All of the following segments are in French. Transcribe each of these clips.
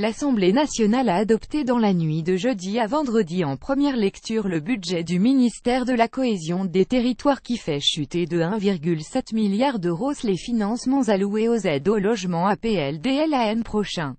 L'Assemblée nationale a adopté dans la nuit de jeudi à vendredi en première lecture le budget du ministère de la Cohésion des Territoires qui fait chuter de 1,7 milliard d'euros les financements alloués aux aides au logement APL-DE l'an prochain.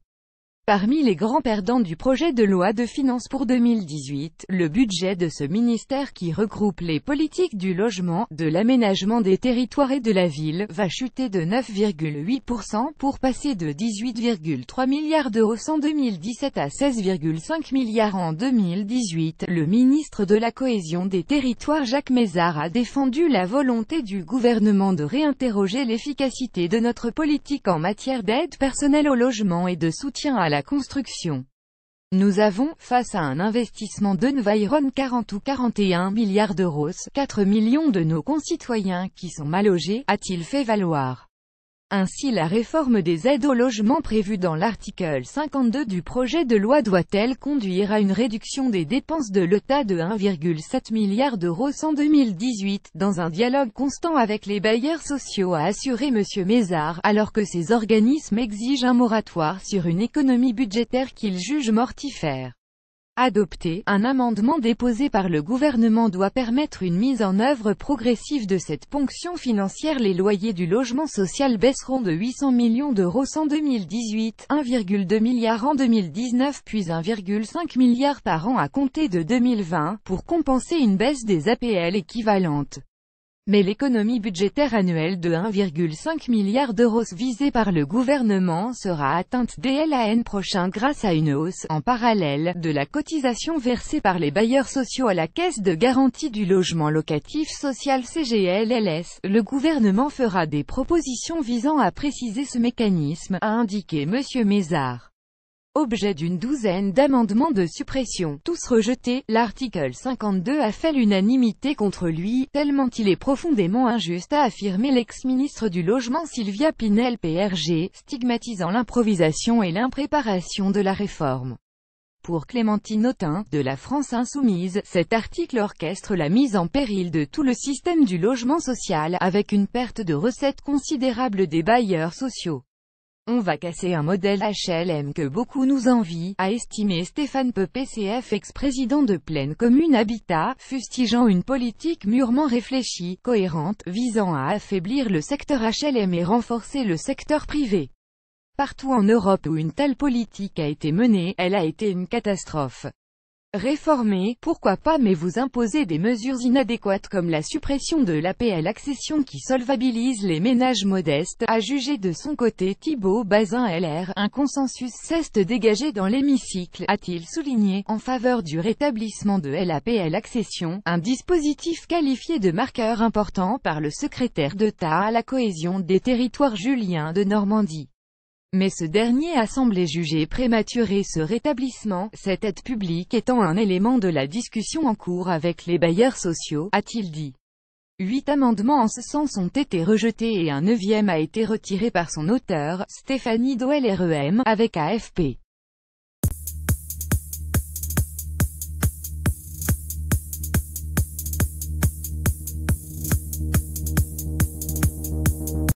Parmi les grands perdants du projet de loi de finances pour 2018, le budget de ce ministère qui regroupe les politiques du logement, de l'aménagement des territoires et de la ville, va chuter de 9,8% pour passer de 18,3 milliards d'euros en 2017 à 16,5 milliards en 2018. Le ministre de la Cohésion des Territoires Jacques Mézard a défendu la volonté du gouvernement de réinterroger l'efficacité de notre politique en matière d'aide personnelle au logement et de soutien à la construction. Nous avons, face à un investissement d'environ 40 ou 41 milliards d'euros, 4 millions de nos concitoyens qui sont mal logés, a-t-il fait valoir. Ainsi la réforme des aides au logement prévue dans l'article 52 du projet de loi doit-elle conduire à une réduction des dépenses de l'État de 1,7 milliard d'euros en 2018, dans un dialogue constant avec les bailleurs sociaux, a assuré M. Mézard, alors que ces organismes exigent un moratoire sur une économie budgétaire qu'ils jugent mortifère. Adopté, un amendement déposé par le gouvernement doit permettre une mise en œuvre progressive de cette ponction financière. Les loyers du logement social baisseront de 800 millions d'euros en 2018, 1,2 milliard en 2019 puis 1,5 milliard par an à compter de 2020, pour compenser une baisse des APL équivalente. Mais l'économie budgétaire annuelle de 1,5 milliard d'euros visée par le gouvernement sera atteinte dès l'an prochain grâce à une hausse, en parallèle, de la cotisation versée par les bailleurs sociaux à la Caisse de garantie du logement locatif social CGLLS. Le gouvernement fera des propositions visant à préciser ce mécanisme, a indiqué M. Mézard. Objet d'une douzaine d'amendements de suppression, tous rejetés, l'article 52 a fait l'unanimité contre lui, tellement il est profondément injuste, a affirmé l'ex-ministre du Logement Sylvia Pinel PRG, stigmatisant l'improvisation et l'impréparation de la réforme. Pour Clémentine Autain, de la France Insoumise, cet article orchestre la mise en péril de tout le système du logement social, avec une perte de recettes considérable des bailleurs sociaux. On va casser un modèle HLM que beaucoup nous envient, a estimé Stéphane Peu PCF ex-président de Pleine Commune Habitat, fustigeant une politique mûrement réfléchie, cohérente, visant à affaiblir le secteur HLM et renforcer le secteur privé. Partout en Europe où une telle politique a été menée, elle a été une catastrophe. Réformer, pourquoi pas, mais vous imposer des mesures inadéquates comme la suppression de l'APL accession qui solvabilise les ménages modestes, a jugé de son côté Thibault Bazin LR. Un consensus s'est dégagé dans l'hémicycle, a-t-il souligné, en faveur du rétablissement de l'APL accession, un dispositif qualifié de marqueur important par le secrétaire d'État à la cohésion des territoires Julien de Normandie. Mais ce dernier a semblé juger prématuré ce rétablissement, cette aide publique étant un élément de la discussion en cours avec les bailleurs sociaux, a-t-il dit. 8 amendements en ce sens ont été rejetés et un 9e a été retiré par son auteur, Stéphanie Doel REM, avec AFP.